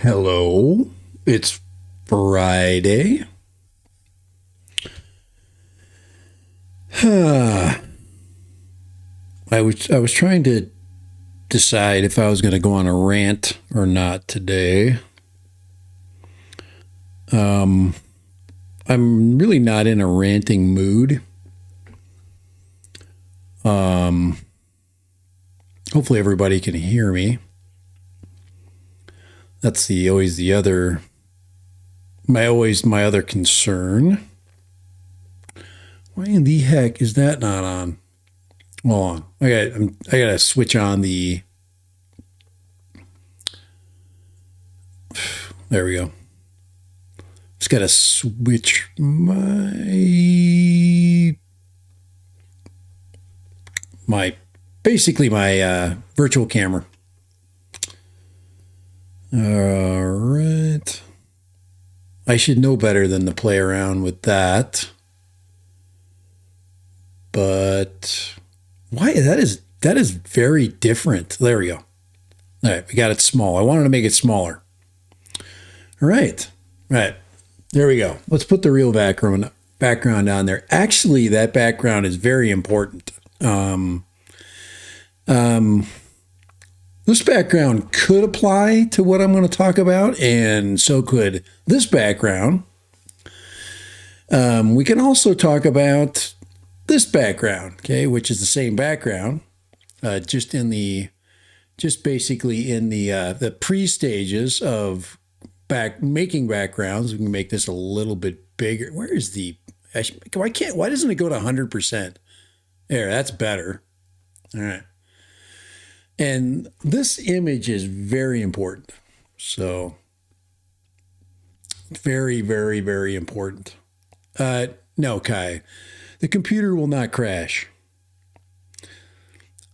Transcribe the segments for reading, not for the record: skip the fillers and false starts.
Hello, it's Friday. I was trying to decide if I was going to go on a rant or not today. I'm really not in a ranting mood. Hopefully everybody can hear me. That's always my other concern. Why in the heck is that not on? Hold on. I gotta switch on the. There we go. Just gotta switch basically my virtual camera. All right. I should know better than to play around with that. But why that is very different. There we go. All right, we got it small. I wanted to make it smaller. All right. There we go. Let's put the real background on there. Actually, that background is very important. This background could apply to what I'm going to talk about, and so could this background. We can also talk about this background, okay, which is the same background, just basically in the pre-stages of making backgrounds. We can make this a little bit bigger. Why doesn't it go to 100%? There, that's better. All right. And this image is very important. So very, very, very important. No, Kai, the computer will not crash.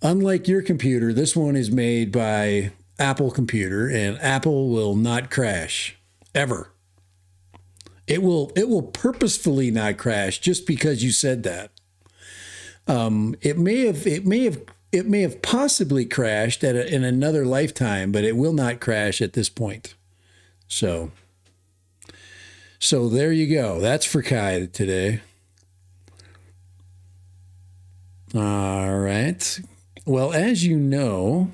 Unlike your computer, this one is made by Apple computer, and Apple will not crash ever. It will purposefully not crash just because you said that. It may have possibly crashed in another lifetime, but it will not crash at this point. So there you go. That's for Kai today. All right. Well, as you know,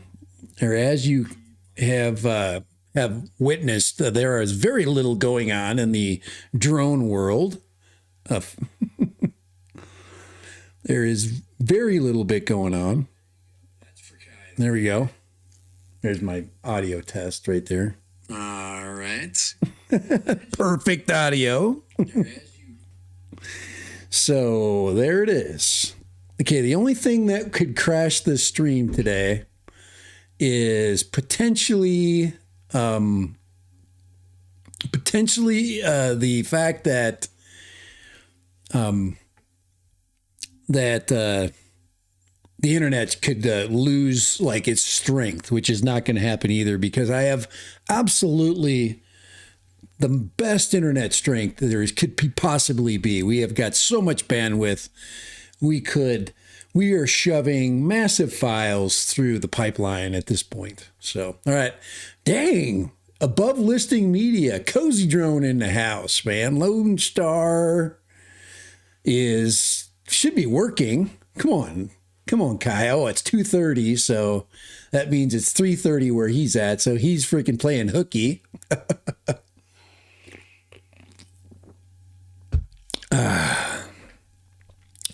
or as you have witnessed, there is very little going on in the drone world. There is very little bit going on. There we go. There's my audio test right there. All right. Perfect audio. So there it is. Okay, the only thing that could crash this stream today is potentially the fact that the internet could lose like its strength, which is not going to happen either, because I have absolutely the best internet strength that could possibly be. We have got so much bandwidth. We are shoving massive files through the pipeline at this point. So, all right. Dang. Above listing media, Cozy Drone in the house, man. Lone Star should be working. Come on, Kai. Oh, it's 2:30, so that means it's 3:30 where he's at. So he's freaking playing hooky.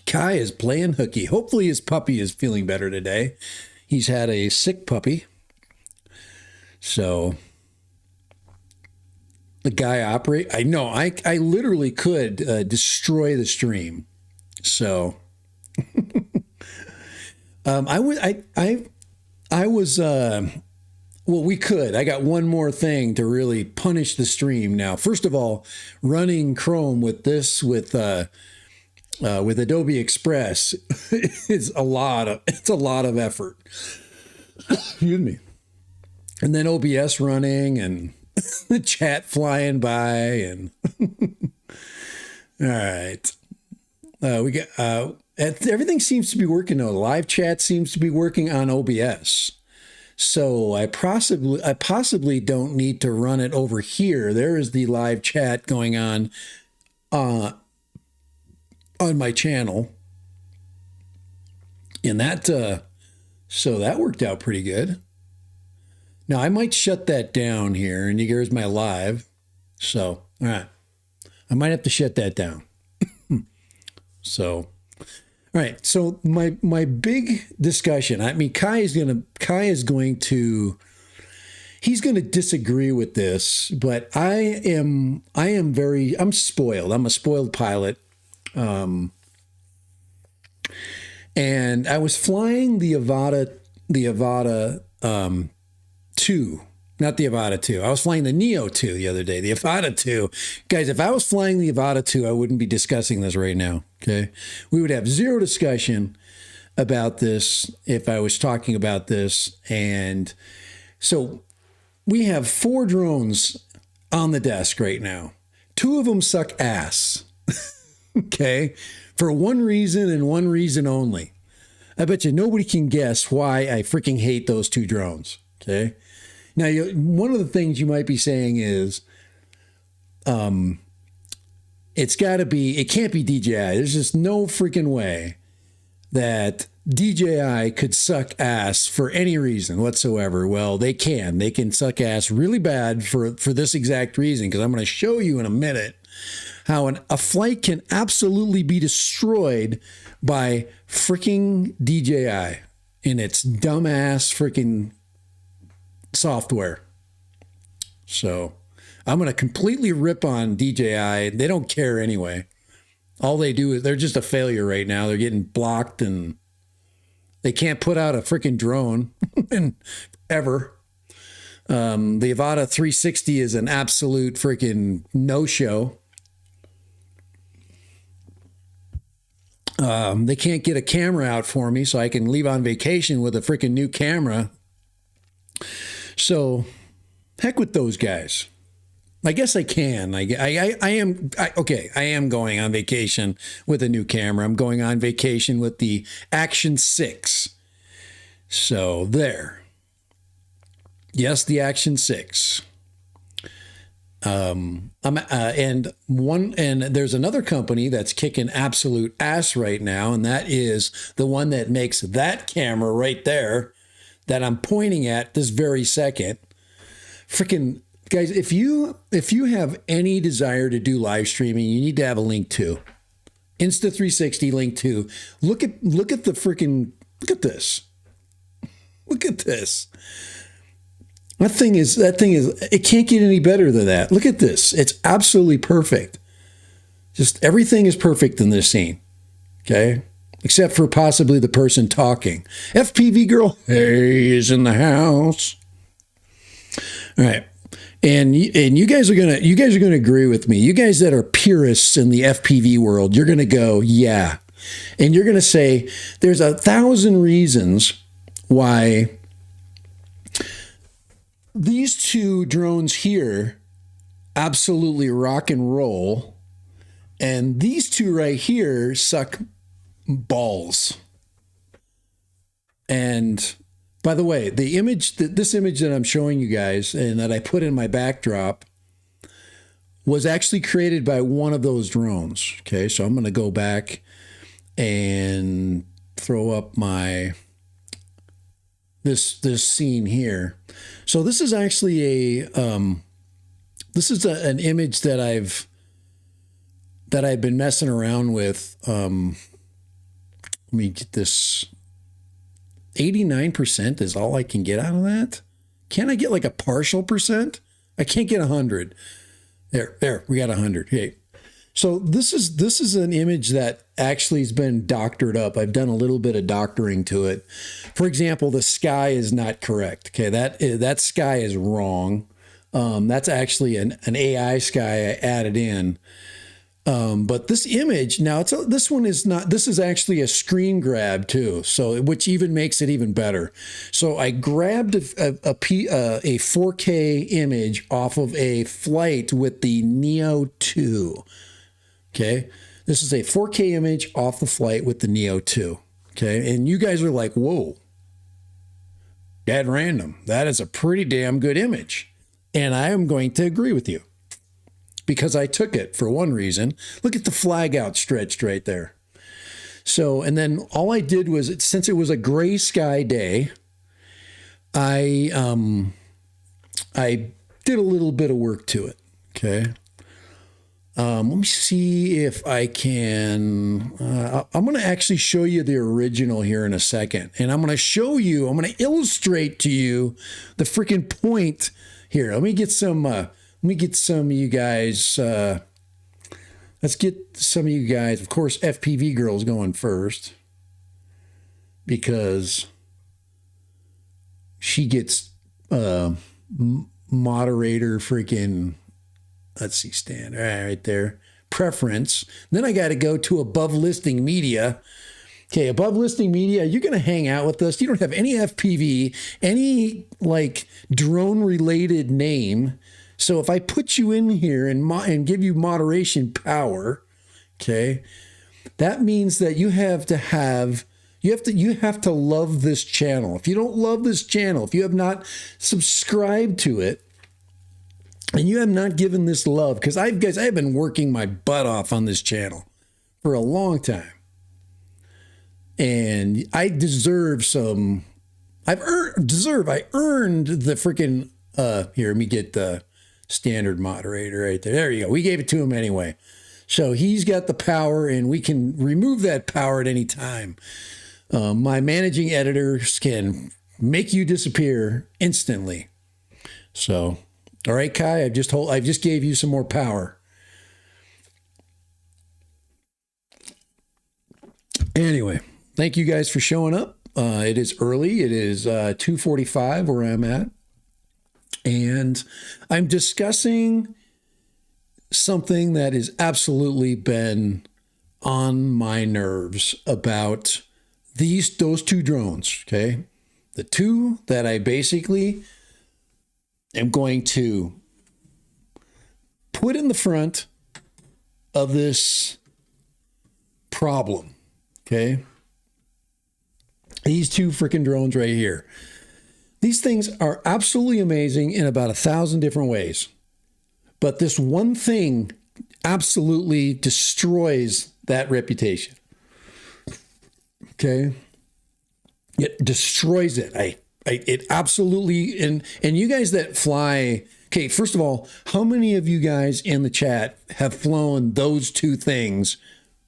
Kai is playing hooky. Hopefully his puppy is feeling better today. He's had a sick puppy. So the guy I know, I literally could destroy the stream. So we could. I got one more thing to really punish the stream now. First of all, running Chrome with Adobe Express is a lot of effort. Excuse me. And then OBS running and the chat flying by and all right. We got everything seems to be working though. Live chat seems to be working on OBS. So I possibly don't need to run it over here. There is the live chat going uh, on my channel. And that, so that worked out pretty good. Now I might shut that down here, and here's my live. So, all right, I might have to shut that down. So, all right. So my big discussion. I mean, Kai is going to he's going to disagree with this, but I'm spoiled. I'm a spoiled pilot. And I was flying the Avata 2, not the Avata 2. I was flying the Neo 2 the other day, the Avata 2. Guys, if I was flying the Avata 2, I wouldn't be discussing this right now, okay? We would have zero discussion about this if I was talking about this. And so we have 4 drones on the desk right now. 2 of them suck ass, okay? For one reason and one reason only. I bet you nobody can guess why I freaking hate those 2 drones. Okay. Now, one of the things you might be saying is, it can't be DJI. There's just no freaking way that DJI could suck ass for any reason whatsoever. Well, they can suck ass really bad for this exact reason, because I'm going to show you in a minute how a flight can absolutely be destroyed by freaking DJI in its dumbass freaking software. So I'm going to completely rip on DJI. They don't care anyway. All they do is they're just a failure right now. They're getting blocked and they can't put out a freaking drone ever. The Avata 360 is an absolute freaking no-show. They can't get a camera out for me so I can leave on vacation with a freaking new camera. So, heck with those guys. I guess I can. I am going on vacation with a new camera. I'm going on vacation with the Action 6. So, there. Yes, the Action 6. And there's another company that's kicking absolute ass right now, and that is the one that makes that camera right there that I'm pointing at this very second. Freaking guys, if you have any desire to do live streaming, you need to have a Link 2. Insta360 Link 2. Look at this. Look at this. That thing is, it can't get any better than that. Look at this. It's absolutely perfect. Just everything is perfect in this scene. Okay? Except for possibly the person talking. FPV girl, hey, is in the house. All right. And you guys are gonna agree with me. You guys that are purists in the FPV world, you're gonna go, yeah. And you're gonna say, there's 1,000 reasons why these 2 drones here absolutely rock and roll, and these 2 right here suck balls. And by the way, this image that I'm showing you guys and that I put in my backdrop was actually created by one of those drones. Okay, so I'm going to go back and throw up this scene here. So this is actually an image that I've been messing around with. Let me get this. 89% is all I can get out of that. Can't I get like a partial percent? I can't get 100. There, we got 100. Okay. So this is an image that actually has been doctored up. I've done a little bit of doctoring to it. For example, the sky is not correct. Okay, that sky is wrong. That's actually an AI sky I added in. But this image now, this is actually a screen grab too. So, which even makes it even better. So I grabbed a 4K image off of a flight with the Neo 2. Okay. This is a 4K image off the flight with the Neo 2. Okay. And you guys are like, whoa, dead random. That is a pretty damn good image. And I am going to agree with you because I took it for one reason. Look at the flag outstretched right there. So, and then all I did was, since it was a gray sky day, I did a little bit of work to it. Okay. Let me see if I can, I'm going to actually show you the original here in a second. And I'm going to show you, I'm going to illustrate to you the freaking point here. Let me get some of you guys, let's get some of you guys, of course, FPV girls going first because she gets, moderator freaking, let's see, stand right there, preference. Then I got to go to above listing media. Okay, above listing media, you're going to hang out with us. You don't have any FPV, any like drone related name. So if I put you in here and give you moderation power, okay, that means that you have to love this channel. If you don't love this channel, if you have not subscribed to it, and you have not given this love, because I've been working my butt off on this channel for a long time. And I deserve some, I earned the freaking, here, let me get the standard moderator right there. There you go. We gave it to him anyway. So he's got the power and we can remove that power at any time. My managing editors can make you disappear instantly. So, all right, Kai, I've just gave you some more power. Anyway, thank you guys for showing up. It is early. It is 2:45 where I'm at. And I'm discussing something that has absolutely been on my nerves about those two drones, okay? The two that I basically am going to put in the front of this problem, okay? These two freaking drones right here. These things are absolutely amazing in about 1,000 different ways. But this one thing absolutely destroys that reputation. Okay? It destroys it. It absolutely, and you guys that fly, okay, first of all, how many of you guys in the chat have flown those two things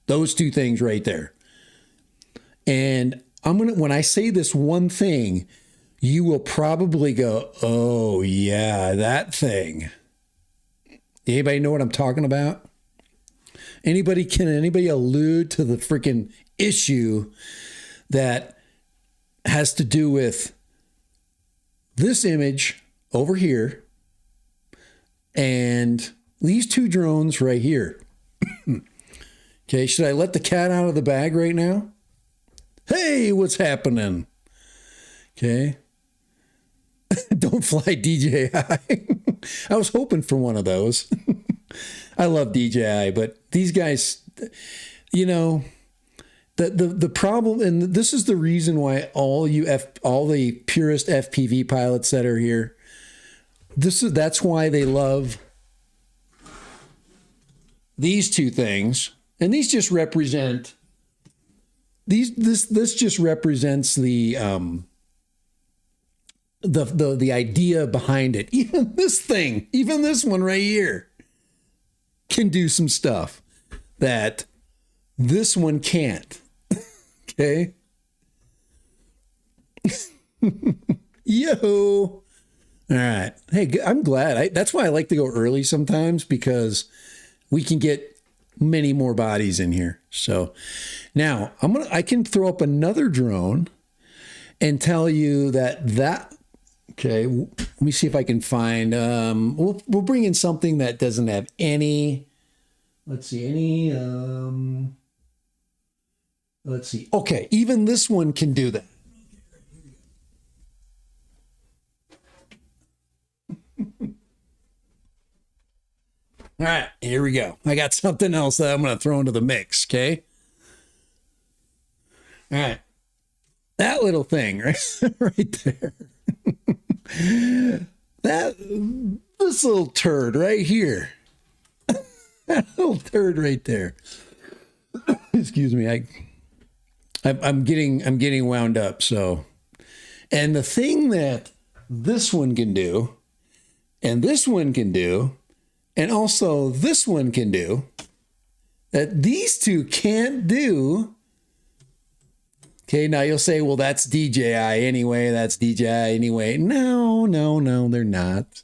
right there? And when I say this one thing, you will probably go, oh yeah, that thing. Anybody know what I'm talking about? Anybody allude to the freaking issue that has to do with this image over here and these two drones right here? Okay, should I let the cat out of the bag right now? Hey, what's happening? Okay. Don't fly DJI. I was hoping for one of those. I love DJI, but these guys, you know, the problem, and this is the reason why all the purist FPV pilots that are here, that's why they love these two things. And these just represent this just represents the idea behind it. Even this one right here can do some stuff that this one can't. Okay. Yo. All right. Hey, I'm glad. That's why I like to go early sometimes, because we can get many more bodies in here. So now I can throw up another drone and tell you that okay, let me see if I can find, we'll bring in something that doesn't have any, let's see. Okay, even this one can do that. All right, here we go. I got something else that I'm going to throw into the mix, okay? All right. That little thing right there. This little turd right here. That little turd right there. Excuse me. I'm getting wound up. So, and the thing that this one can do, and this one can do, and also this one can do, that these two can't do. Okay, now you'll say, well, that's DJI anyway. That's DJI anyway. No, they're not.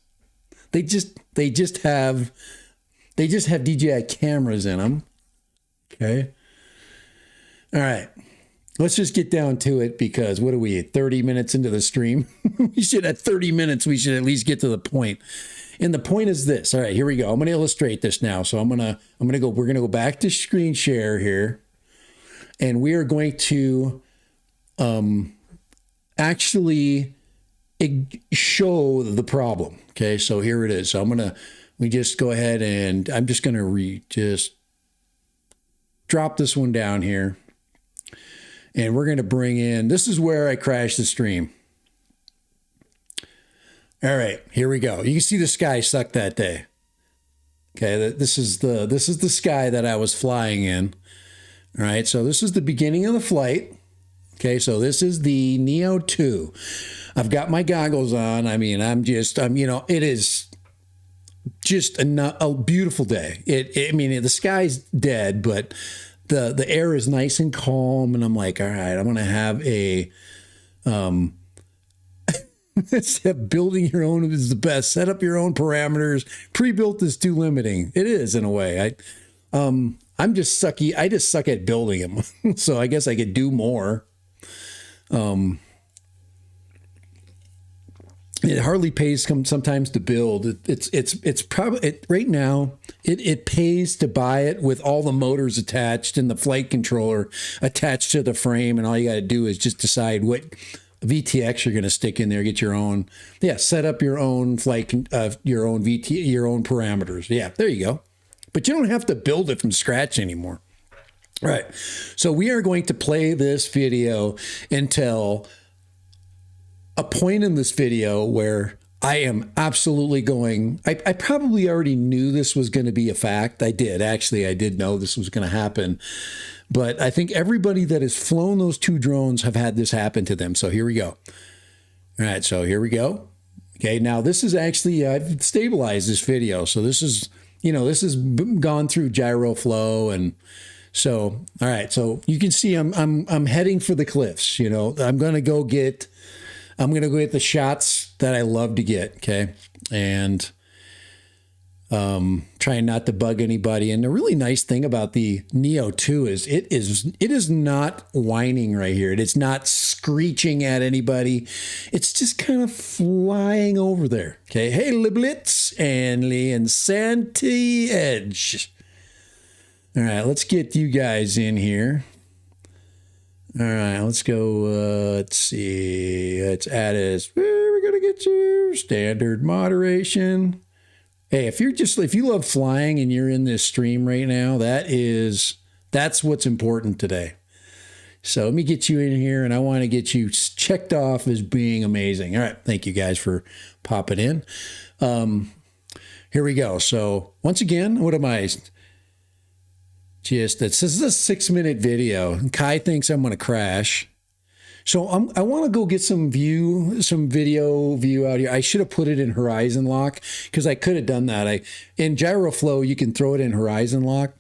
They just have DJI cameras in them. Okay. All right. Let's just get down to it, because what are we at 30 minutes into the stream? We should, at 30 minutes, we should at least get to the point. And the point is this. All right, here we go. I'm going to illustrate this now. So we're going to go back to screen share here, and we are going to actually show the problem. Okay, so here it is. So we just go ahead, and I'm just going to just drop this one down here. And we're going to bring in, this is where I crashed the stream. All right, here we go. You can see the sky sucked that day. Okay, this is the sky that I was flying in. All right, so this is the beginning of the flight. Okay, so this is the Neo 2. I've got my goggles on. I mean, it is just a beautiful day. The sky's dead, but the air is nice and calm, and I'm like, all right, I'm gonna have a building your own is the best. Set up your own parameters. Pre-built is too limiting. It is, in a way. I'm just sucky. I just suck at building them. So I guess I could do more. It hardly pays sometimes to build. It's probably right now. It pays to buy it with all the motors attached and the flight controller attached to the frame, and all you got to do is just decide what VTX you're going to stick in there. Get your own, set up your own flight, your own parameters. Yeah, there you go. But you don't have to build it from scratch anymore. All right. So we are going to play this video until a point in this video where I am absolutely going. I probably already knew this was going to be a fact. I did know this was going to happen. But I think everybody that has flown those two drones have had this happen to them. So here we go. All right, so here we go. Okay, now this is actually, I've stabilized this video. So this is, this has gone through gyro flow. And so, all right, so you can see I'm heading for the cliffs. I'm going to go get the shots that I love to get, okay? And trying not to bug anybody. And the really nice thing about the Neo 2 is it is not whining right here. It's not screeching at anybody. It's just kind of flying over there, okay? Hey, Liblitz and Lee and Santi Edge. All right, let's get you guys in here. All right, let's go. Let's see. Let's add as we're gonna get you standard moderation. Hey, if you love flying and you're in this stream right now, that's what's important today. So let me get you in here, and I want to get you checked off as being amazing. All right, thank you guys for popping in. Here we go. So once again, what am I? This is a 6-minute video. Kai thinks I'm going to crash. So I want to go get some video view out here. I should have put it in horizon lock, because I could have done that. In gyro flow, you can throw it in horizon lock.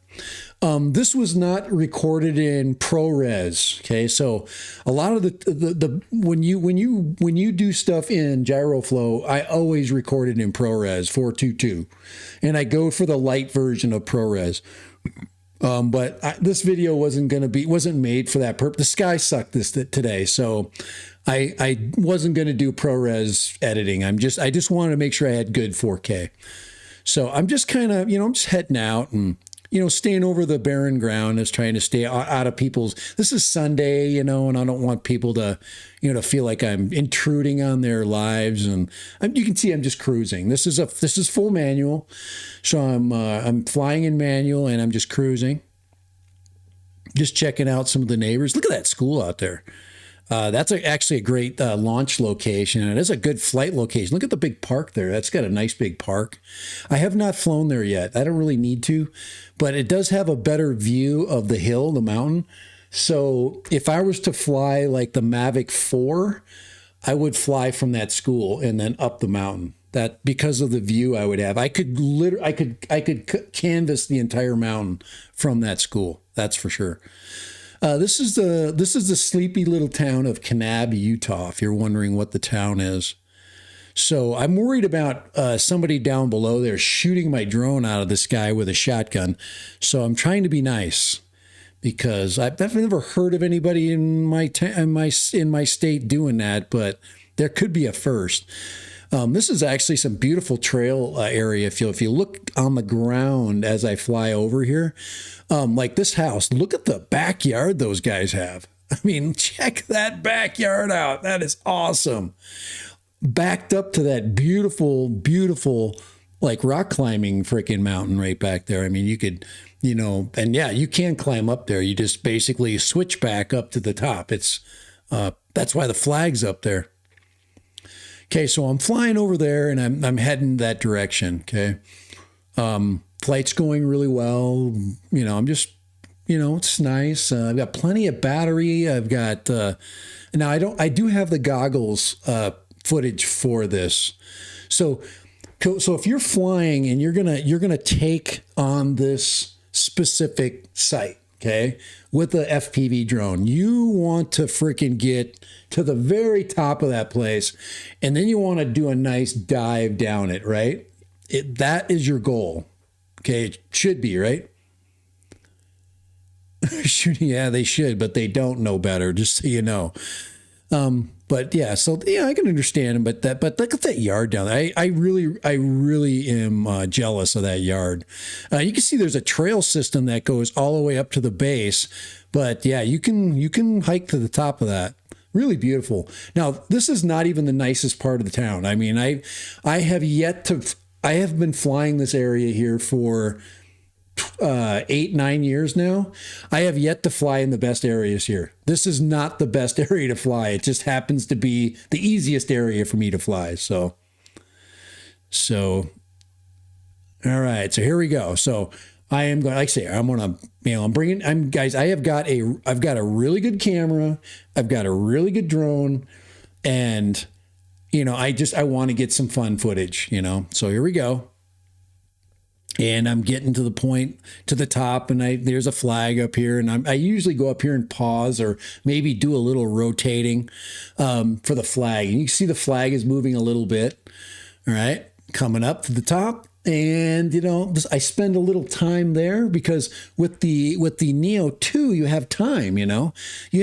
This was not recorded in ProRes. Okay, so a lot of the when you do stuff in gyro flow, I always record it in ProRes 422, and I go for the light version of ProRes. But this video wasn't made for that purpose. The sky sucked today, so I wasn't going to do ProRes editing. I just wanted to make sure I had good 4K. So I'm just kind of, I'm just heading out and, staying over the barren ground, is trying to stay out of people's. This is Sunday, and I don't want people to, to feel like I'm intruding on their lives. And you can see I'm just cruising. This is full manual, so I'm flying in manual, and I'm just cruising, just checking out some of the neighbors. Look at that school out there. That's actually a great launch location, and it's a good flight location. Look at the big park there. That's got a nice big park. I have not flown there yet. I don't really need to, but it does have a better view of the hill, the mountain. So if I was to fly like the Mavic 4, I would fly from that school and then up the mountain. That because of the view I would have, I could canvas the entire mountain from that school. That's for sure. This is the sleepy little town of Kanab, Utah, if you're wondering what the town is. So I'm worried about somebody down below there shooting my drone out of the sky with a shotgun. So I'm trying to be nice because I've never heard of anybody in my state doing that, but there could be a first. This is actually some beautiful trail area. If you look on the ground as I fly over here, like this house, look at the backyard those guys have. I mean, check that backyard out. That is awesome. Backed up to that beautiful, beautiful, like rock climbing freaking mountain right back there. I mean, you could, and yeah, you can climb up there. You just basically switch back up to the top. That's why the flag's up there. Okay, so I'm flying over there and I'm heading that direction. Okay, flight's going really well. I'm just, it's nice. I've got plenty of battery. I've got now I do have the goggles footage for this. So if you're flying and you're gonna take on this specific site, okay, with the FPV drone, you want to freaking get to the very top of that place, and then you want to do a nice dive down it, right? That is your goal. Okay, it should be, right? Yeah, they should, but they don't know better, just so you know. But yeah, so yeah, I can understand them, but look at that yard down there. I really am jealous of that yard. You can see there's a trail system that goes all the way up to the base, but yeah, you can hike to the top of that. Really beautiful. Now, this is not even the nicest part of the town. I mean, I have been flying this area here for 8-9 years now. I have yet to fly in the best areas here. This is not the best area to fly. It just happens to be the easiest area for me to fly. So all right. So here we go. So I am going, like I say, guys, I've got a really good camera. I've got a really good drone, and, I want to get some fun footage, so here we go. And I'm getting to the point, to the top, and there's a flag up here, and I usually go up here and pause or maybe do a little rotating for the flag. And you can see the flag is moving a little bit. All right, coming up to the top. And I spend a little time there because with the Neo 2 you have time. You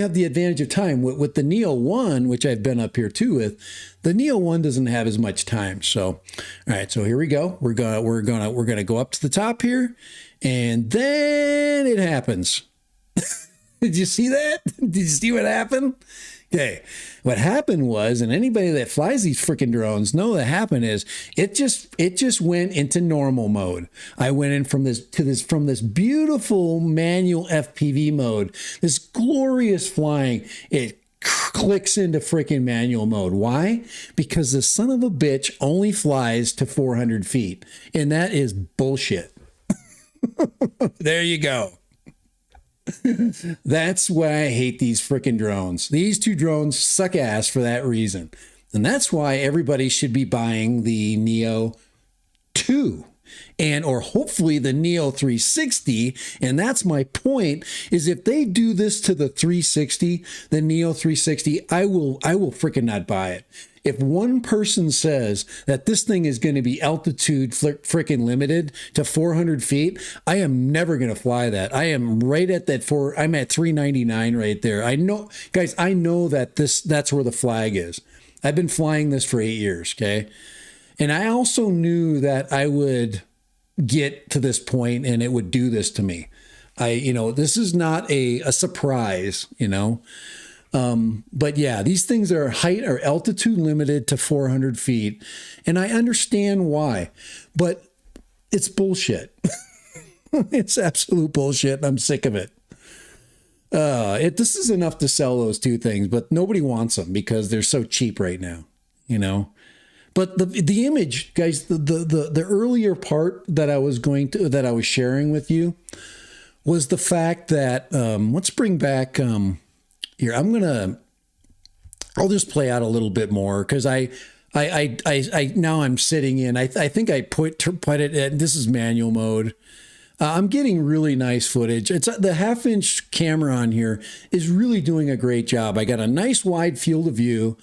have the advantage of time. With the Neo 1, which I've been up here too with, the Neo 1 doesn't have as much time. So all right, so here we go. We're gonna go up to the top here, and then it happens. Did you see that? Did you see what happened? Okay, what happened was, and anybody that flies these freaking drones know what happened is it just went into normal mode. I went in from this beautiful manual FPV mode, this glorious flying. It clicks into freaking manual mode. Why? Because the son of a bitch only flies to 400 feet, and that is bullshit. There you go. That's why I hate these freaking drones. These two drones suck ass for that reason. And that's why everybody should be buying the Neo 2 or hopefully the Neo 360. And that's my point, is if they do this to the 360, the Neo 360, I will freaking not buy it. If one person says that this thing is going to be altitude freaking limited to 400 feet, I am never going to fly that. I am right at that I'm at 399 right there. I know, guys, I know that that's where the flag is. I've been flying this for 8 years. Okay. And I also knew that I would get to this point and it would do this to me. This is not a surprise, but yeah, these things are height or altitude limited to 400 feet. And I understand why, but it's bullshit. It's absolute bullshit. I'm sick of it. This is enough to sell those two things, but nobody wants them because they're so cheap right now, you know. But the image, guys, the earlier part that I was sharing with you was the fact that let's bring back here. I'll just play out a little bit more because I now I'm sitting in. I think I put it at, this is manual mode. I'm getting really nice footage. It's the 1/2-inch camera on here is really doing a great job. I got a nice wide field of view,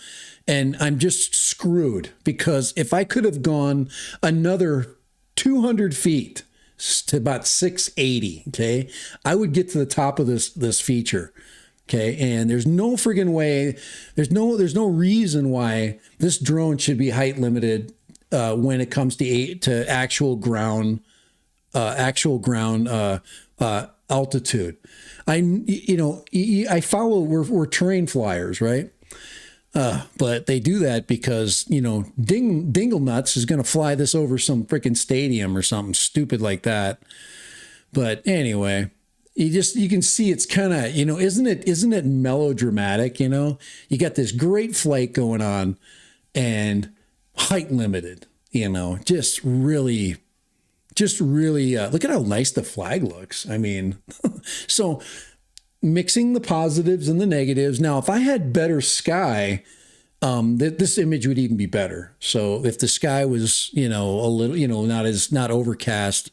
and I'm just screwed because if I could have gone another 200 feet to about 680, okay, I would get to the top of this feature. Okay, and there's no friggin' way, there's no reason why this drone should be height limited when it comes to actual ground altitude. I follow, we're terrain flyers, right? But they do that because, Dingle Nuts is going to fly this over some freaking stadium or something stupid like that. But anyway, you can see it's kind of, isn't it melodramatic? You got this great flight going on and height limited, just really, look at how nice the flag looks. I mean, so mixing the positives and the negatives. Now, if I had better sky, this image would even be better. So if the sky was, a little, not overcast,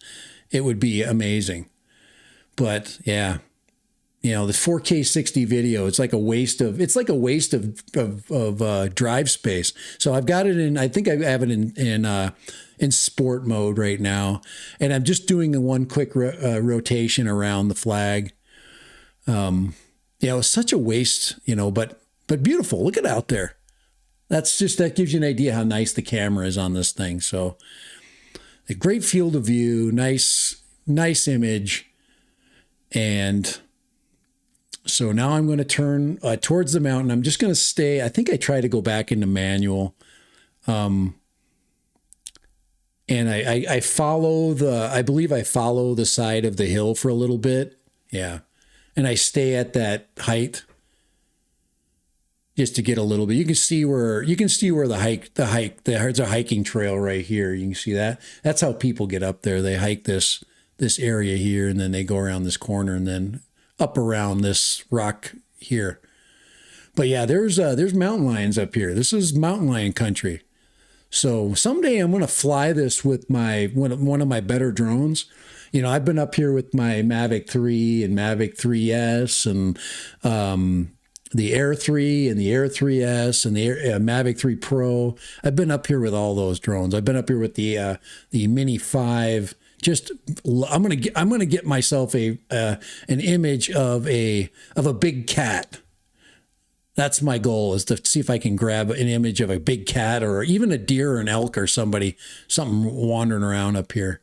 it would be amazing. But yeah, the 4K 60 video, it's like a waste of drive space. So I've got it in, I think I have it in sport mode right now. And I'm just doing one quick rotation around the flag. It's such a waste, but beautiful. Look at out there. That gives you an idea how nice the camera is on this thing. So a great field of view, nice image. And so now I'm going to turn towards the mountain. I'm just going to stay. I think I try to go back into manual. And I believe I follow the side of the hill for a little bit. Yeah. And I stay at that height just to get a little bit. You can see where there's a hiking trail right here. You can see that. That's how people get up there. They hike this area here, and then they go around this corner and then up around this rock here. But yeah, there's mountain lions up here. This is mountain lion country. So someday I'm going to fly this with one of my better drones. I've been up here with my Mavic 3 and Mavic 3S and the Air 3 and the Air 3S and the Mavic 3 Pro. I've been up here with all those drones. I've been up here with the Mini 5. I'm gonna get myself an image of a big cat. That's my goal, is to see if I can grab an image of a big cat or even a deer or an elk or something wandering around up here.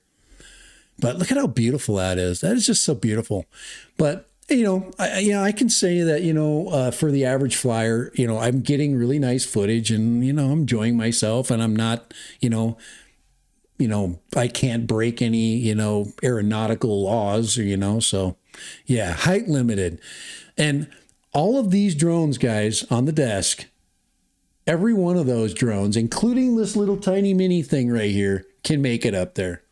But look at how beautiful that is. That is just so beautiful. But I can say that for the average flyer, I'm getting really nice footage and I'm enjoying myself, and I'm not I can't break any, aeronautical laws, so yeah, height limited. And all of these drones, guys, on the desk, every one of those drones, including this little tiny mini thing right here, can make it up there.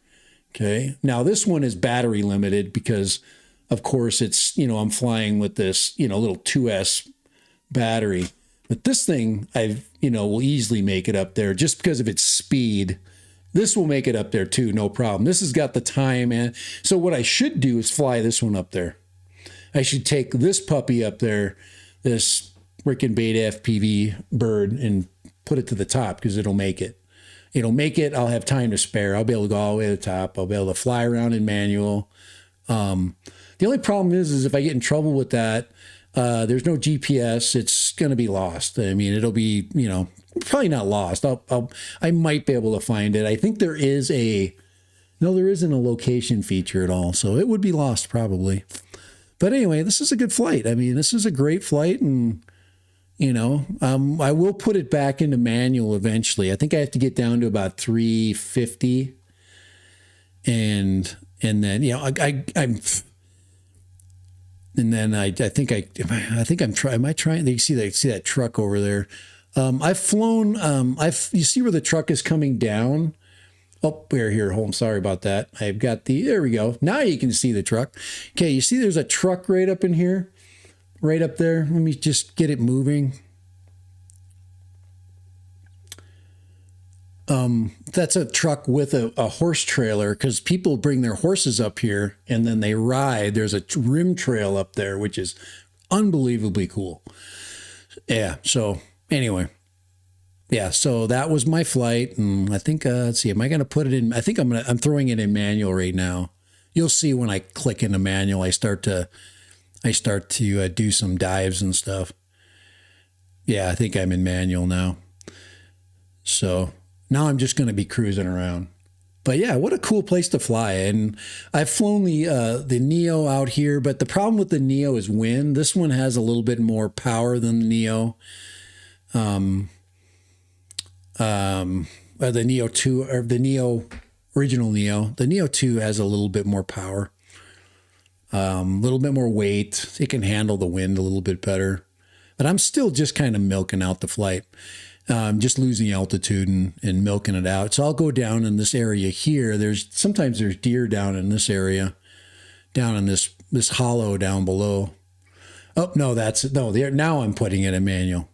Okay. Now this one is battery limited because of course it's, I'm flying with this, little 2S battery, but this thing will easily make it up there just because of its speed. This will make it up there too, no problem. This has got the time. And so what I should do is fly this one up there. I should take this puppy up there, this freaking Beta FPV bird, and put it to the top because it'll make it. I'll have time to spare. I'll be able to go all the way to the top. I'll be able to fly around in manual. The only problem is if I get in trouble with that, there's no GPS. It's going to be lost. I mean, it'll be, probably not lost. I might be able to find it. I think there isn't a location feature at all, so it would be lost probably. But anyway, this is a good flight. I mean, this is a great flight, and I will put it back into manual eventually. I think I have to get down to about 350, and then I'm And then I think I'm trying. Am I trying? You see that truck over there? I've flown. You see where the truck is coming down? Oh, we're here. Hold on. Sorry about that. I've got there we go. Now you can see the truck. Okay. You see there's a truck right up in here, right up there. Let me just get it moving. That's a truck with a horse trailer, because people bring their horses up here and then they ride. There's a rim trail up there, which is unbelievably cool. Yeah. So anyway, yeah. So that was my flight, and I think let's see. Am I going to put it in? I think I'm throwing it in manual right now. You'll see when I click into manual, I start to do some dives and stuff. Yeah, I think I'm in manual now. So now I'm just going to be cruising around. But yeah, what a cool place to fly. And I've flown the Neo out here, but the problem with the Neo is wind. This one has a little bit more power than the Neo. The Neo 2, or the original Neo. The Neo 2 has a little bit more power. A little bit more weight. It can handle the wind a little bit better. But I'm still just kind of milking out the flight. Just losing altitude and milking it out. So I'll go down in this area here. Sometimes there's deer down in this area, down in this hollow down below. Oh, no, now I'm putting it in manual.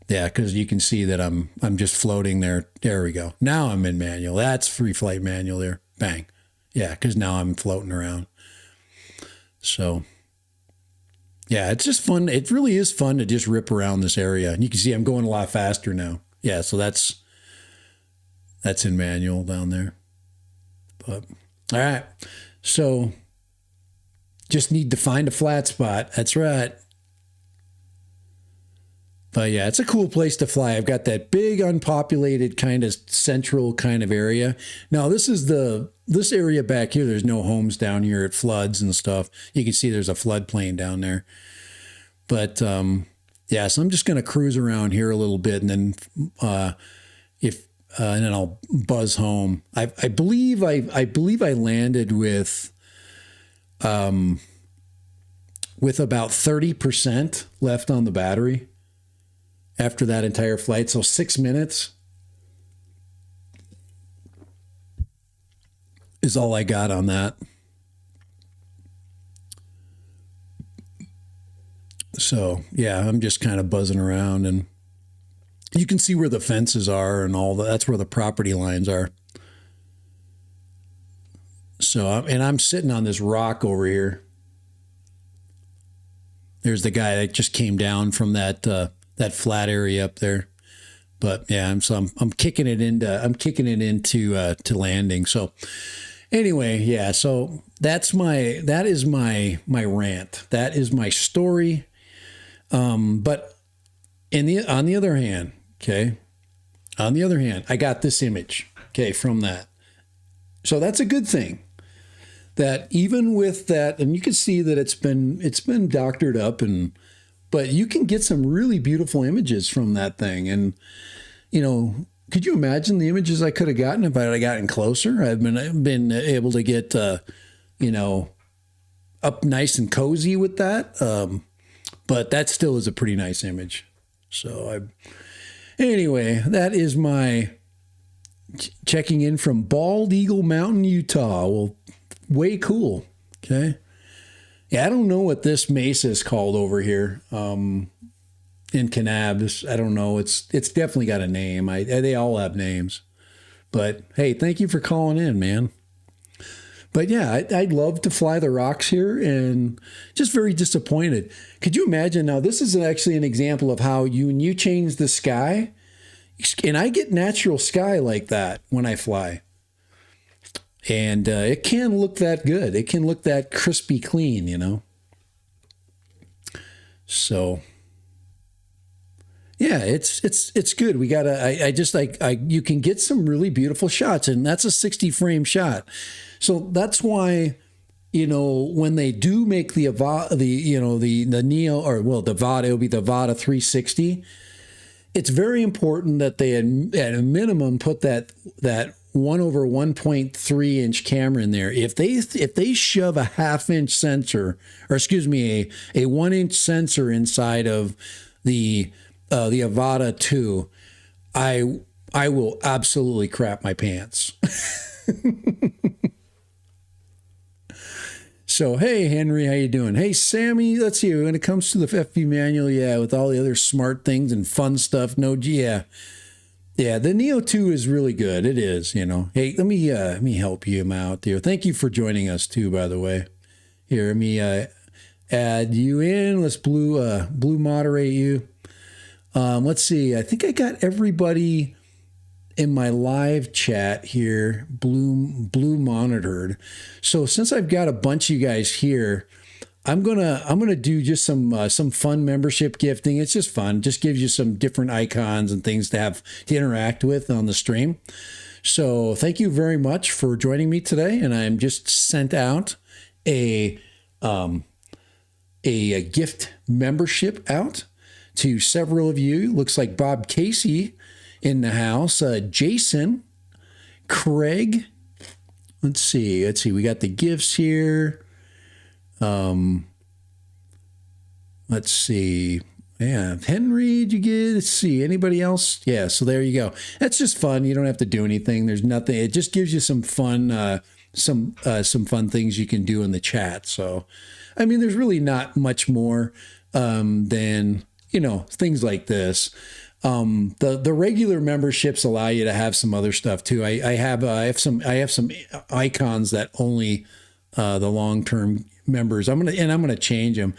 Yeah, because you can see that I'm just floating there. There we go. Now I'm in manual. That's free flight manual there. Bang. Yeah, because now I'm floating around. So yeah, it's just fun. It really is fun to just rip around this area. And you can see I'm going a lot faster now. Yeah, so that's in manual down there. But all right. So just need to find a flat spot. That's right. But yeah, it's a cool place to fly. I've got that big unpopulated kind of central kind of area. Now this area back here, there's no homes down here. It floods and stuff. You can see there's a floodplain down there. But yeah, so I'm just going to cruise around here a little bit, and then and then I'll buzz home. I believe I landed with about 30% left on the battery after that entire flight. So 6 minutes is all I got on that. So yeah, I'm just kind of buzzing around, and you can see where the fences are and all that. That's where the property lines are. So, and I'm sitting on this rock over here. There's the guy that just came down from that flat area up there. But yeah, I'm kicking it into to landing. So anyway, yeah, so that is my rant. That is my story. But on the other hand, I got this image, from that. So that's a good thing. That even with that, and you can see that it's been doctored up, but you can get some really beautiful images from that thing. And, could you imagine the images I could have gotten if I had gotten closer? I've been able to get, up nice and cozy with that. But that still is a pretty nice image. So anyway, that is my checking in from Bald Eagle Mountain, Utah. Well, way cool. Okay. Yeah, I don't know what this mesa is called over here in Kanab. I don't know. It's definitely got a name. They all have names. But hey, thank you for calling in, man. But yeah, I'd love to fly the rocks here, and just very disappointed. Could you imagine? Now, this is actually an example of how when you change the sky, and I get natural sky like that when I fly. And it can look that good. It can look that crispy clean, So yeah, it's good. We gotta, you can get some really beautiful shots, and that's a 60 frame shot. So that's why, when they do make the Neo, or well, the Vada, it'll be the Vada 360. It's very important that they at a minimum put that 1/1.3 inch camera in there. If they shove a 1/2 inch sensor, or excuse me, a 1 inch sensor inside of the Avata 2, I will absolutely crap my pants. So, hey, Henry, how you doing? Hey, Sammy, let's see. When it comes to the FP manual, yeah, with all the other smart things and fun stuff, no, yeah. Yeah, the Neo 2 is really good. It is, you know. Hey, let me help you out there. Thank you for joining us, too, by the way. Here, let me add you in. Let's blue moderate you. Let's see. I think I got everybody in my live chat here blue monitored. So since I've got a bunch of you guys here, I'm gonna do just some fun membership gifting. It's just fun. Just gives you some different icons and things to have to interact with on the stream. So thank you very much for joining me today. And I'm just sent out a gift membership out to several of you. Looks like Bob Casey in the house, Jason, Craig. Let's see. We got the gifts here. Let's see. Yeah, Henry, did you get? Let's see. Anybody else? Yeah. So there you go. That's just fun. You don't have to do anything. There's nothing. It just gives you some fun, some fun things you can do in the chat. So, I mean, there's really not much more than, you know, things like this. The regular memberships allow you to have some other stuff too. I have some icons that only the long-term members. I'm gonna change them.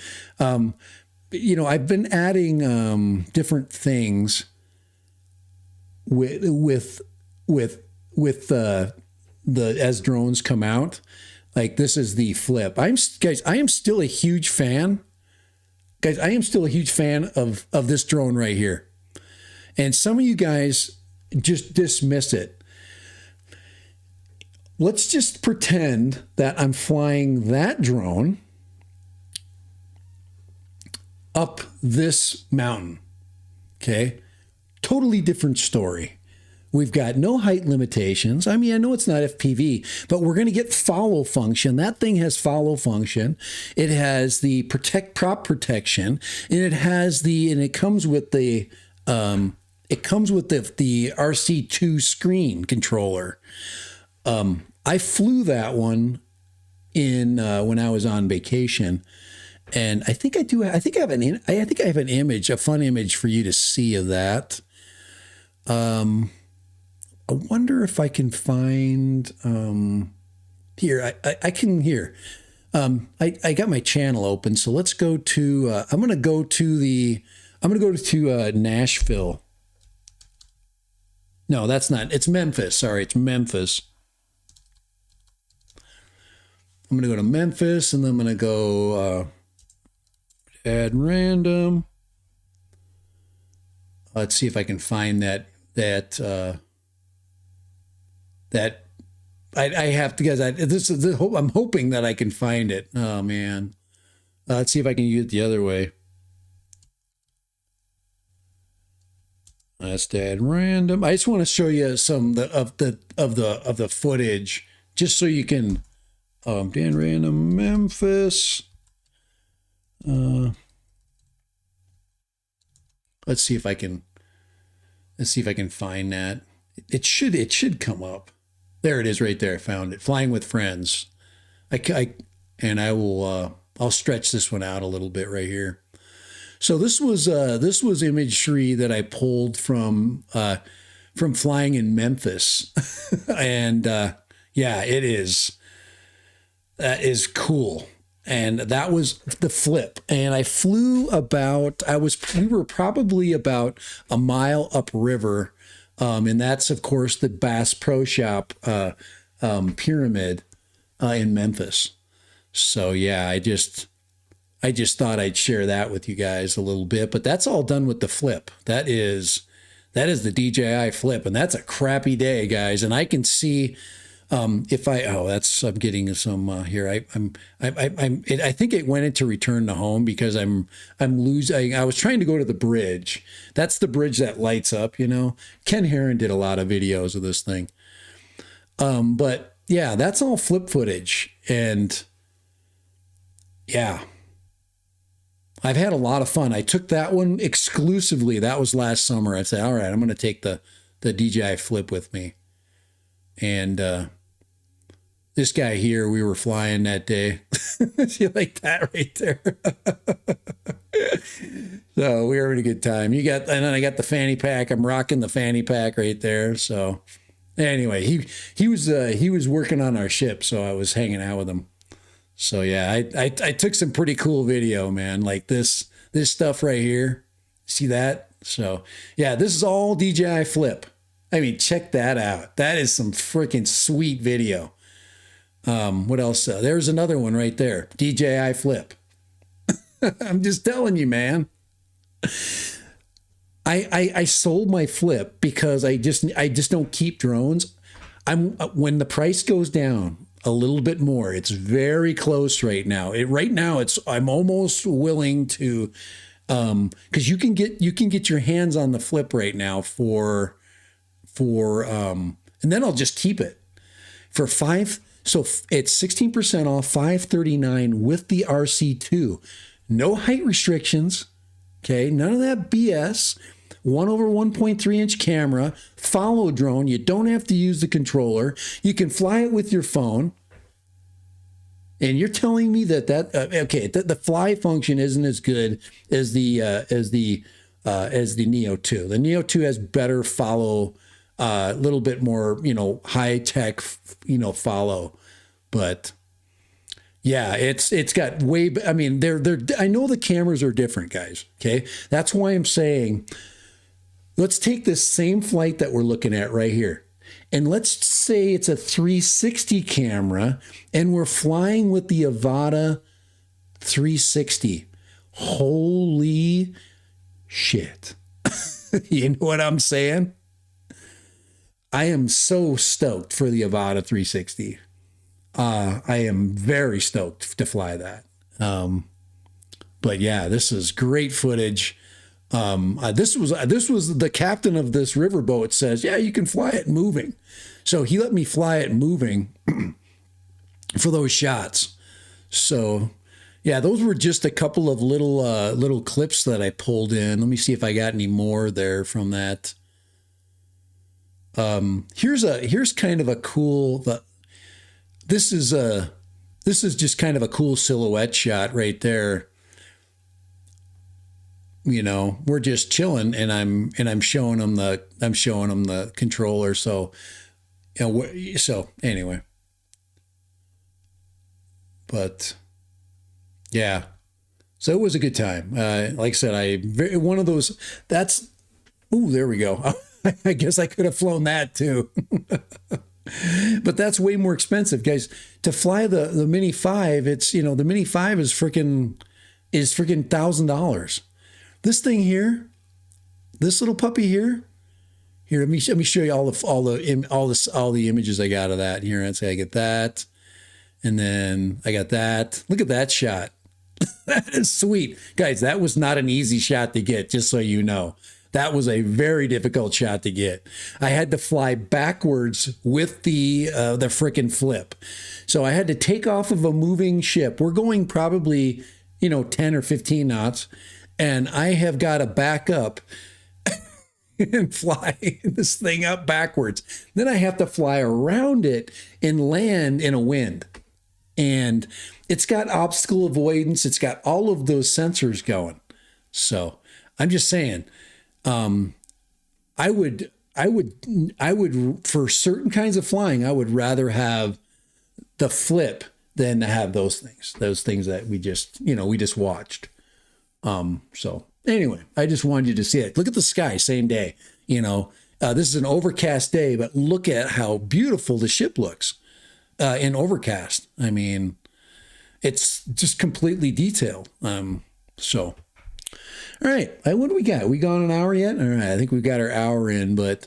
You know, I've been adding different things with the as drones come out. Like this is the Flip. I am still a huge fan. Guys, I am still a huge fan of this drone right here. And some of you guys just dismiss it. Let's just pretend that I'm flying that drone up this mountain. Okay? Totally different story. We've got no height limitations. I mean, I know it's not FPV, but we're going to get follow function. That thing has follow function. It has the prop protection, and it comes with the RC2 screen controller. I flew that one in when I was on vacation, and I think I have an image, a fun image for you to see of that. I wonder if I can find here. I can here. I got my channel open, so let's go to. I'm gonna go to Nashville. No, that's not. It's Memphis. Sorry, it's Memphis. I'm going to go to Memphis, and then I'm going to go add random. Let's see if I can find that I have to, guys. I'm hoping that I can find it. Oh man, let's see if I can use it the other way. Let's add random. I just want to show you some of the footage, just so you can. Dan random Memphis. Let's see if I can. Let's see if I can find that. It should come up. There it is, right there. I found it. Flying with friends. I will. I'll stretch this one out a little bit right here. So this was imagery that I pulled from flying in Memphis, and yeah, it is. That is cool. And that was the Flip. And I flew about. We were probably about a mile upriver, and that's of course the Bass Pro Shop pyramid in Memphis. So yeah, I just thought I'd share that with you guys a little bit, but that's all done with the Flip. That is the DJI Flip, and that's a crappy day, guys. And I can see I'm getting some here. I think it went into return to home because I'm losing. I was trying to go to the bridge. That's the bridge that lights up, you know. Ken Herron did a lot of videos of this thing. But yeah, that's all flip footage. And yeah, I've had a lot of fun. I took that one exclusively. That was last summer. I said, all right, I'm going to take the DJI Flip with me. And this guy here, we were flying that day. You like that right there? So we were having a good time. And then I got the fanny pack. I'm rocking the fanny pack right there. So anyway, he was working on our ship, so I was hanging out with him. So yeah, I took some pretty cool video, man. Like this stuff right here. See that? So yeah, this is all DJI Flip. I mean, check that out. That is some freaking sweet video. What else? There's another one right there. DJI Flip. I'm just telling you, man. I sold my Flip because I just don't keep drones. When the price goes down a little bit more, it's very close right now. I'm almost willing to, because you can get your hands on the Flip right now for and then I'll just keep it for five. So it's 16% off, $539 with the RC2. No height restrictions. Okay, none of that BS. 1/1.3-inch camera, follow drone. You don't have to use the controller. You can fly it with your phone. And you're telling me that the fly function isn't as good as the Neo 2. The Neo 2 has better follow, a little bit more, high tech, follow, but. Yeah, it's got way. I mean, I know the cameras are different, guys. Okay, that's why I'm saying, let's take this same flight that we're looking at right here, and let's say it's a 360 camera, and we're flying with the Avata 360. Holy shit! You know what I'm saying? I am so stoked for the Avata 360. I am very stoked to fly that. But yeah, this is great footage. This was the captain of this riverboat says, yeah, you can fly it moving. So he let me fly it moving for those shots. So yeah, those were just a couple of little clips that I pulled in. Let me see if I got any more there from that. Here's kind of a cool. This is just kind of a cool silhouette shot right there. We're just chilling, and I'm showing them the controller. So, so anyway, but yeah, so it was a good time. Like I said, one of those. There we go. I guess I could have flown that too. But that's way more expensive, guys. To fly the Mini 5, it's the Mini 5 is freaking $1,000. This thing here, this little puppy here, let me show you all the images I got of that here. I'd say I get that, and then I got that. Look at that shot. That is sweet, guys. That was not an easy shot to get, just so you know. That was a very difficult shot to get. I had to fly backwards with the frickin' Flip. So I had to take off of a moving ship. We're going probably, 10 or 15 knots. And I have got to back up and fly this thing up backwards. Then I have to fly around it and land in a wind. And it's got obstacle avoidance. It's got all of those sensors going. So I'm just saying, I would for certain kinds of flying, I would rather have the Flip than to have those things that we just watched. So anyway, I just wanted you to see it. Look at the sky, same day, this is an overcast day, but look at how beautiful the ship looks, in overcast. I mean, it's just completely detailed. So. All right, what do we got? We gone an hour yet? All right, I think we've got our hour in, but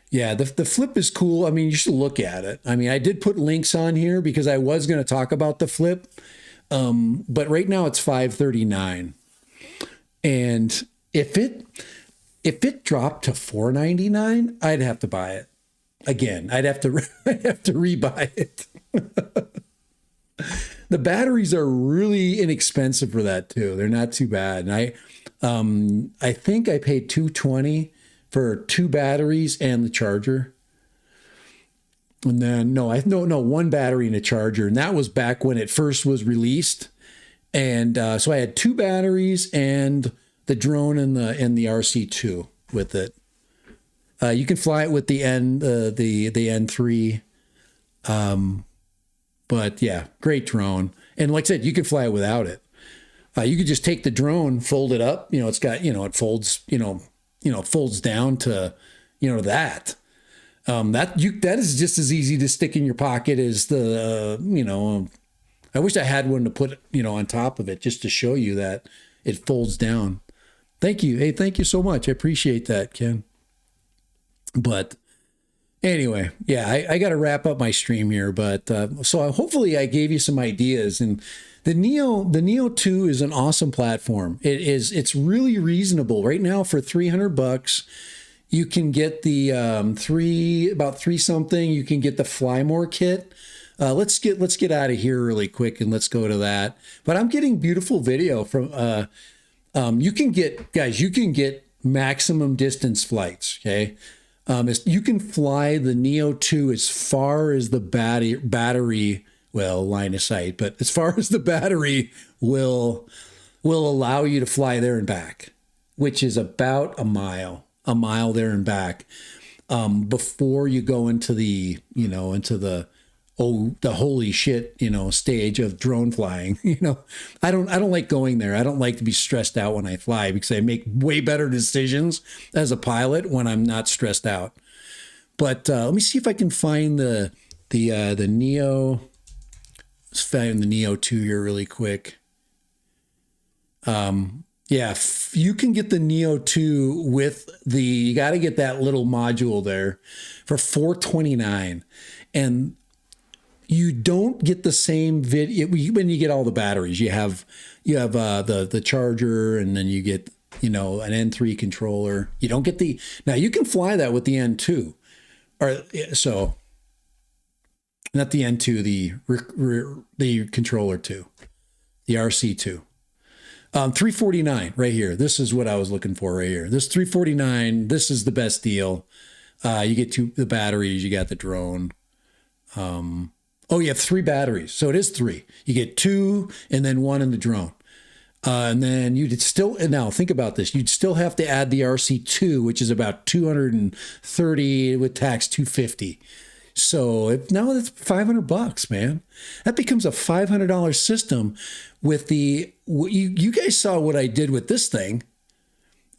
yeah, the Flip is cool. I mean, you should look at it. I mean, I did put links on here because I was going to talk about the Flip, but right now it's $539, and if it dropped to $499, I'd have to buy it. again, I'd have to rebuy it. The batteries are really inexpensive for that too. They're not too bad. And I think I paid $220 for 2 batteries and the charger. And then no, one battery and a charger, and that was back when it first was released. And so I had 2 batteries and the drone and the RC2 with it. You can fly it with the N3. But yeah, great drone. And like I said, you can fly it without it. You could just take the drone, fold it up. It's got, it folds, folds down to, that. That is just as easy to stick in your pocket as the, I wish I had one to put, on top of it just to show you that it folds down. Thank you. Hey, thank you so much. I appreciate that, Ken. But anyway, yeah, I got to wrap up my stream here, but so hopefully I gave you some ideas. And the Neo 2 is an awesome platform. It's really reasonable right now for $300. You can get the about 3 something. You can get the Fly More kit. Let's get out of here really quick and let's go to that. But I'm getting beautiful video from. You can get maximum distance flights. Okay. You can fly the Neo 2 as far as the battery, well, line of sight, but as far as the battery will allow you to fly there and back, which is about a mile there and back, before you go into the holy shit, stage of drone flying. I don't like going there. I don't like to be stressed out when I fly because I make way better decisions as a pilot when I'm not stressed out. But let me see if I can find the Neo. Let's find the Neo 2 here really quick. Yeah, you can get the Neo 2 with you got to get that little module there for $429, and you don't get the same video when you get all the batteries. You have the charger, and then you get an N3 controller. You don't get now you can fly that with the N2, or so not the N2, the controller 2, the RC2. 349 right here. This is what I was looking for right here. This 349. This is the best deal. You get the batteries. You got the drone. Oh, you have 3 batteries. So it is 3. You get 2 and then 1 in the drone. And then now think about this. You'd still have to add the RC2, which is about 230 with tax, 250. So now that's $500, man. That becomes a $500 system with you guys saw what I did with this thing.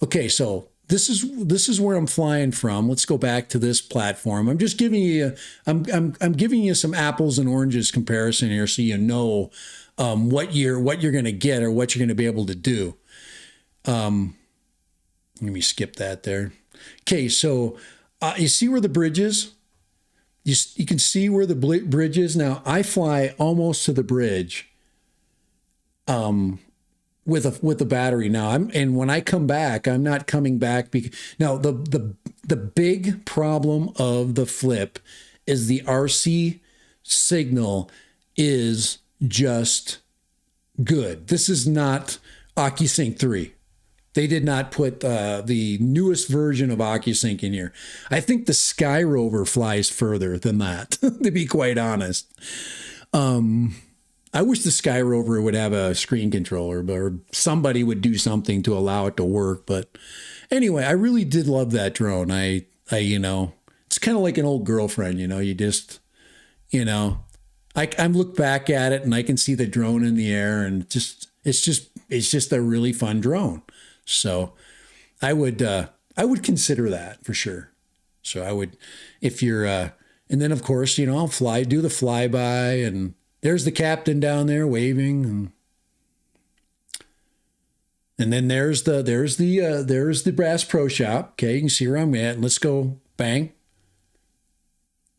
Okay. So this is where I'm flying from. Let's go back to this platform. I'm just giving you, I'm giving you some apples and oranges comparison here, so what you're going to get or what you're going to be able to do. Let me skip that there. Okay, so you see where the bridge is? You can see where the bridge is. Now I fly almost to the bridge. With the battery now. And when I come back, I'm not coming back because now the big problem of the Flip is the RC signal is just good. This is not OcuSync 3. They did not put the newest version of OcuSync in here. I think the Sky Rover flies further than that, to be quite honest. I wish the Sky Rover would have a screen controller, or somebody would do something to allow it to work. But anyway, I really did love that drone. I it's kind of like an old girlfriend, you just, I look back at it and I can see the drone in the air, and it's just a really fun drone. So I would consider that for sure. So I would, if you're, and then of course, I'll do the flyby, and there's the captain down there waving, and then there's the Bass Pro Shop. Okay, you can see where I'm at. Let's go, bang,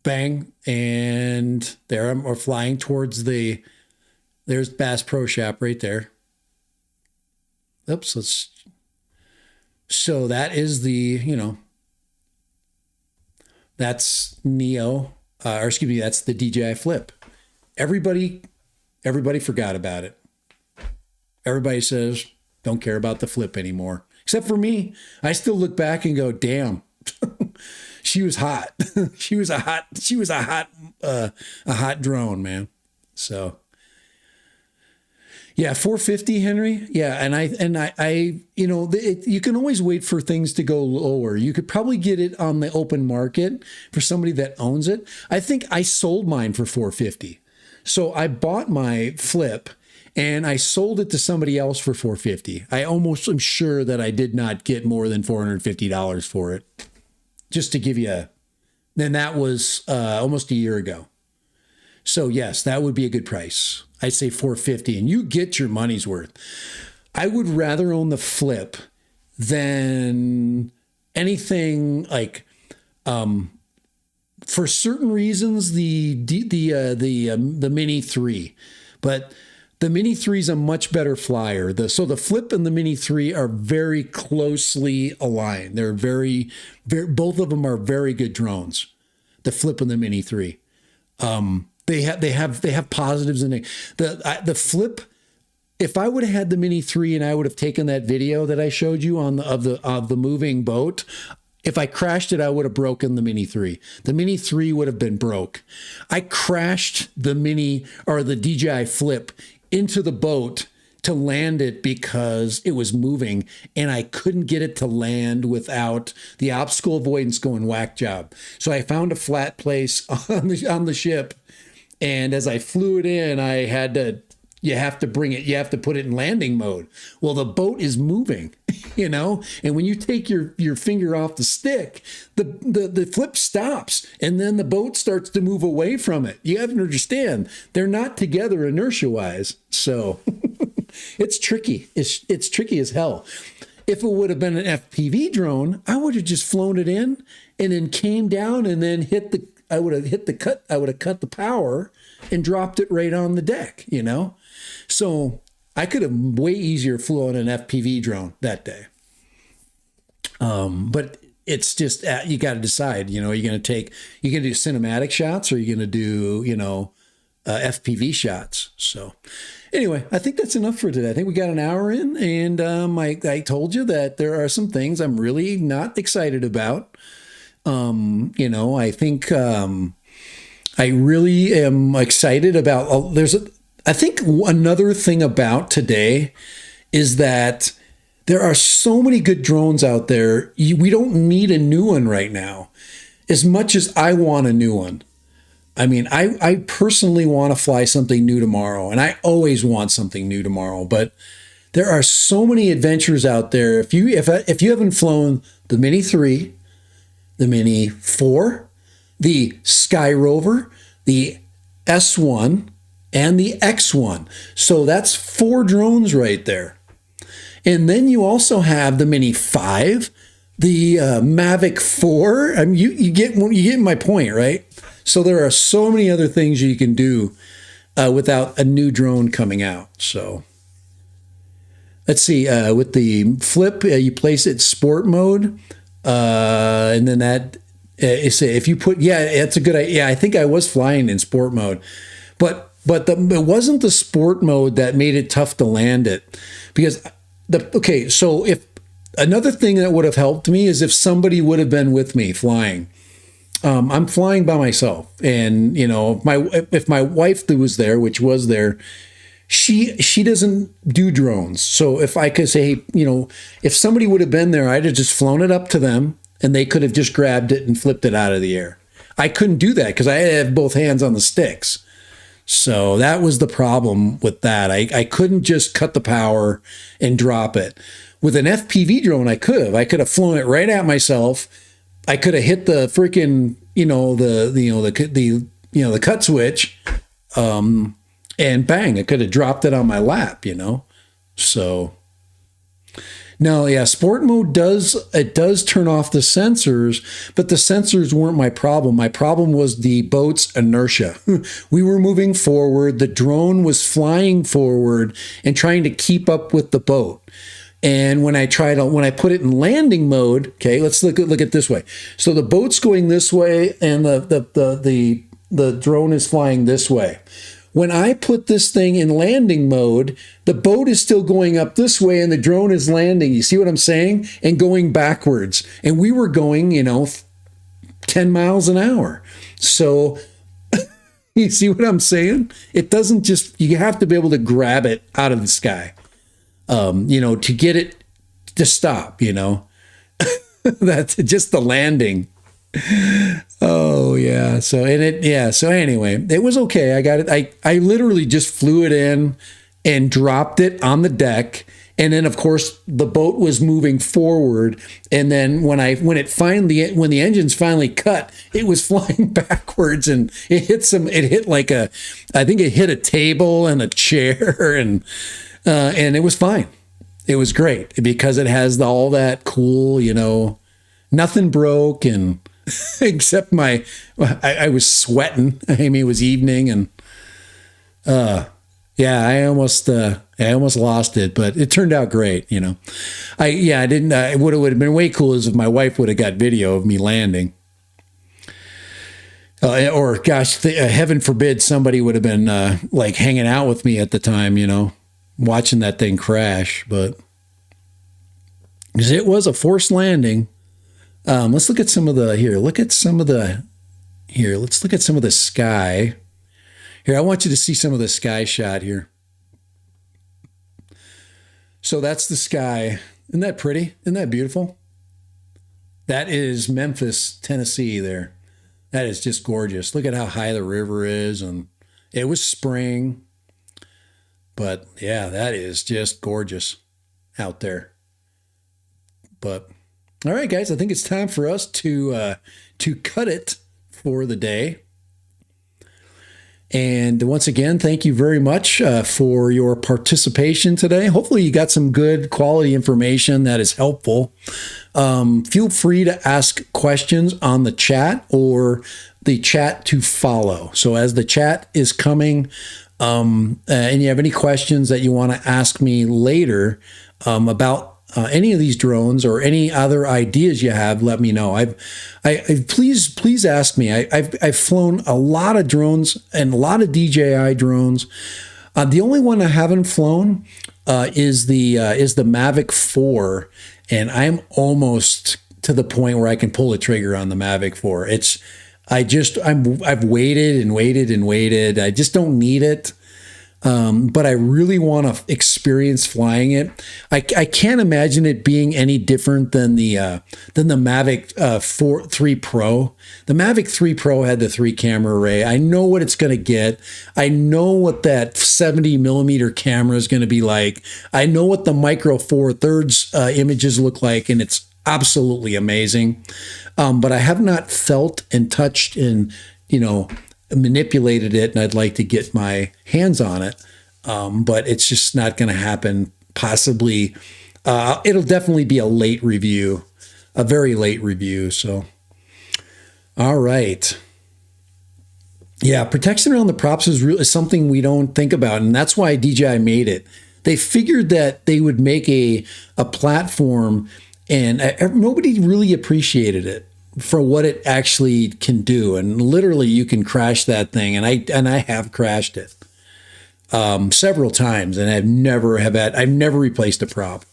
bang, and there we're flying towards there's Bass Pro Shop right there. So that is the That's Neo, or excuse me, that's the DJI Flip. Everybody forgot about it. Everybody says, don't care about the Flip anymore. Except for me. I still look back and go, damn, she was hot. she was a hot drone, man. So yeah, 450, Henry. Yeah, and I you know, you can always wait for things to go lower. You could probably get it on the open market for somebody that owns it. I think I sold mine for 450. So I bought my Flip and I sold it to somebody else for 450. I almost am sure that I did not get more than $450 for it. Just to give you a, then that was almost a year ago. So yes, that would be a good price. I'd say 450 and you get your money's worth. I would rather own the Flip than anything like, for certain reasons, the Mini 3, but the Mini 3 is a much better flyer. So the Flip and the Mini 3 are very closely aligned. They're very, both of them are very good drones. The Flip and the Mini 3. They have positives in it. The Flip. If I would have had the Mini 3 and I would have taken that video that I showed you on of the moving boat, if I crashed it, I would have broken the Mini 3. The Mini 3 would have been broke. I crashed the DJI Flip into the boat to land it because it was moving and I couldn't get it to land without the obstacle avoidance going whack job. So I found a flat place on the ship, and as I flew it in, you have to put it in landing mode. Well, the boat is moving, you know, and when you take your finger off the stick, the Flip stops and then the boat starts to move away from it. You have to understand, they're not together inertia wise. So it's tricky. It's tricky as hell. If it would have been an FPV drone, I would have just flown it in and then came down and then I would have cut the power and dropped it right on the deck, you know? So I could have way easier flown an FPV drone that day. But it's just, you got to decide, you know, you're going to do cinematic shots or you're going to do, you know, FPV shots. So anyway, I think that's enough for today. I think we got an hour in, and I told you that there are some things I'm really not excited about. You know, I think I really am excited about, I think another thing about today is that there are so many good drones out there. We don't need a new one right now, as much as I want a new one. I mean, I personally want to fly something new tomorrow, and I always want something new tomorrow, but there are so many adventures out there. If you haven't flown the Mini 3, the Mini 4, the Sky Rover, the S1, and the X1. So that's 4 drones right there. And then you also have the Mini 5, the Mavic 4. I mean, you get my point, right? So there are so many other things you can do without a new drone coming out. So let's see. With the Flip, you place it sport mode, and then that if you put, that's a good idea. Yeah, I think I was flying in sport mode, but it wasn't the sport mode that made it tough to land it, because so if another thing that would have helped me is if somebody would have been with me flying. I'm flying by myself, and you know, if my wife that was there, which was there, she doesn't do drones. So if I could say, hey, you know, if somebody would have been there, I'd have just flown it up to them and they could have just grabbed it and flipped it out of the air. I couldn't do that because I have both hands on the sticks. So that was the problem with that. I couldn't just cut the power and drop it. With an FPV drone, I could have flown it right at myself. I could have hit the freaking, the cut switch, and bang, I could have dropped it on my lap, you know? So no, yeah, sport mode does turn off the sensors, but the sensors weren't my problem. My problem was the boat's inertia. We were moving forward. The drone was flying forward and trying to keep up with the boat. And when I put it in landing mode, okay, let's look at this way. So the boat's going this way, and the drone is flying this way. When I put this thing in landing mode, the boat is still going up this way and the drone is landing. You see what I'm saying? And going backwards. And we were going, 10 miles an hour. So you see what I'm saying? It doesn't you have to be able to grab it out of the sky, to get it to stop, That's just the landing. Oh yeah. So anyway, it was okay. I got it. I literally just flew it in and dropped it on the deck. And then of course the boat was moving forward. And then when the engines finally cut, it was flying backwards and I think it hit a table and a chair and it was fine. It was great because it has all that cool, nothing broke and except I was sweating. I mean, it was evening and, I almost lost it, but it turned out great. I didn't, what would have been way cool is if my wife would have got video of me landing. Or gosh, heaven forbid somebody would have been, hanging out with me at the time, watching that thing crash, but because it was a forced landing. Let's look at some of the let's look at some of the sky. Here, I want you to see some of the sky shot here. So that's the sky. Isn't that pretty? Isn't that beautiful? That is Memphis, Tennessee there. That is just gorgeous. Look at how high the river is. And it was spring. But yeah, that is just gorgeous out there. But all right, guys, I think it's time for us to cut it for the day. And once again, thank you very much for your participation today. Hopefully you got some good quality information that is helpful. Feel free to ask questions on the chat or the chat to follow. So as the chat is coming and you have any questions that you want to ask me later about any of these drones or any other ideas you have, let me know. Please ask me. I've flown a lot of drones and a lot of DJI drones. The only one I haven't flown is the Mavic 4, and I'm almost to the point where I can pull the trigger on the Mavic 4. I've waited and waited and waited. I just don't need it. But I really want to experience flying it. I can't imagine it being any different than the Mavic 3 Pro. The Mavic 3 Pro had the 3 camera array. I know what it's going to get. I know what that 70 millimeter camera is going to be like. I know what the Micro Four Thirds images look like, and it's absolutely amazing. But I have not felt and touched and manipulated it, and I'd like to get my hands on it. But it's just not going to happen. Possibly, it'll definitely be a late review, a very late review. So, all right. Yeah, protection around the props is something we don't think about, and that's why DJI made it. They figured that they would make a platform, and nobody really appreciated it for what it actually can do. And literally you can crash that thing. And I have crashed it several times, and I've never replaced a prop,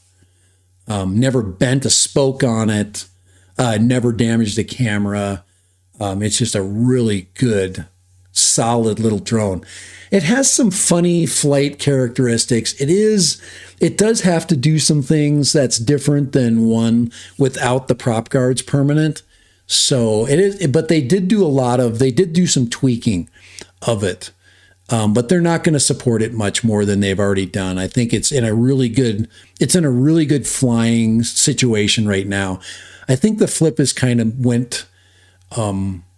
never bent a spoke on it, never damaged the camera. It's just a really good, solid little drone. It has some funny flight characteristics. It does have to do some things that's different than one without the prop guards permanent. So it is, but they did do some tweaking of it. But they're not going to support it much more than they've already done. I think it's in a really good flying situation right now. I think the Flip is kind of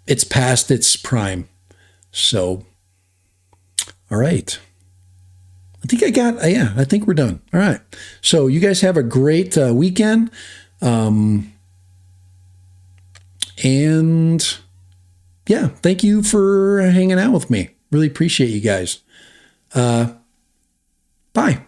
it's past its prime. So, all right. I think we're done. All right. So you guys have a great weekend. And yeah, thank you for hanging out with me. Really appreciate you guys. Bye.